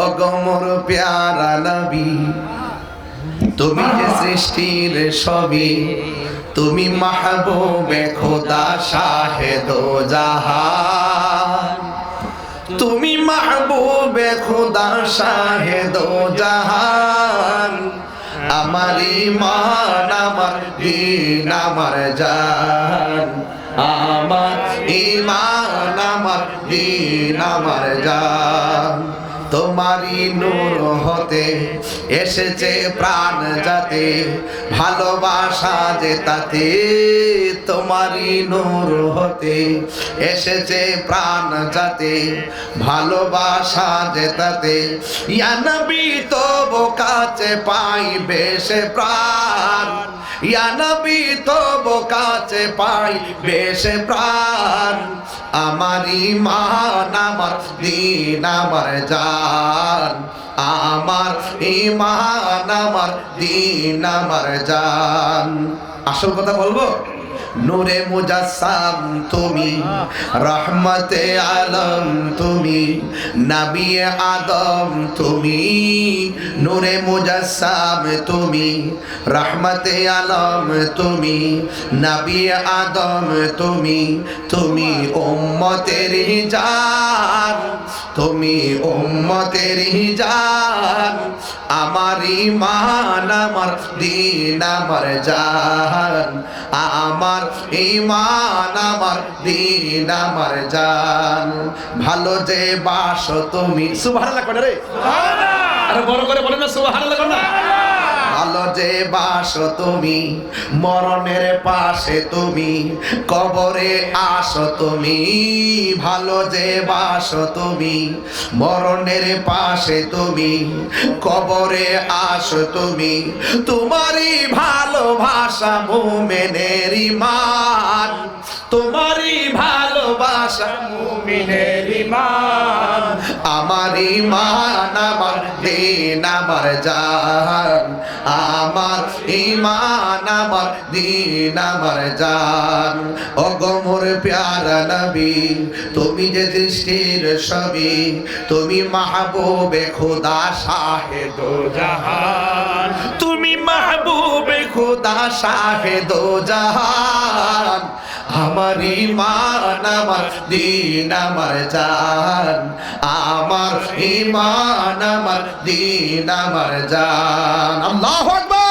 ওগো মোর প্যারা নবী, তুমি যে সৃষ্টির সবই, তুমি মাহবুবে খোদা শাহে দো জাহান, তুমি মাহবুবে খোদা শাহে দো জাহান। আমার ঈমান আমার দীন আমার জান, আমার ঈমান আমার দীন আমার জান। তোমারই নূর হতে এসেছে প্রাণ যাতে, ভালোবাসা যে তাতে। তোমারই নূর হতে এসেছে প্রাণ যাতে, ভালোবাসা যে তাতে। ইয়া নবী তবু কাছে পাইবে সে প্রাণ, ইয়া নবী তবু কাছে পাইবে সে প্রাণ। আমার ঈমান আমার দীন আমার জান, আমার ঈমান আমার দীন আমার জান। আসল কথা বলবো, নূরে মুজাসসাম তুমি, রহমতে আলম তুমি, নবী আদম তুমি। নূরে মুজাসসাম তুমি, রহমতে আলম তুমি, নবী আদম তুমি। তুমি উম্মতের জান, তুমি উম্মতের জান। আমার ঈমান আমার দীন আমার জান, আমার ঈমান আমার দীন আমার জান। ভালো যে বাসো তুমি, সুবহানাল্লাহ করে রে, আরে বড় করে বলেন না সুবহানাল্লাহ করে না। ভালো যে বাসো তুমি, মরণের পাশে তুমি, কবরে আসো তুমি। ভালো যে বাসো তুমি, মরণের পাশে তুমি, কবরে আসো তুমি। তোমারই ভালোবাসা মুমিনের ঈমান, তোমারই ভালোবাসা মুমিনের ঈমান। আমার ঈমান আমার দীন আমার জান, আমার ঈমান আমার দীন আমার জান। ওগো মোর প্যারা নবী, তুমি যে সৃষ্টির সবই, তুমি মাহবুবে খোদা শাহে দো জাহান, তুমি মাহবুবে খোদা শাহে দো জাহান। আমার ঈমান আমার দীন আমার জান, আমার ঈমান আমার দীন আমার জান। আল্লাহু আকবার।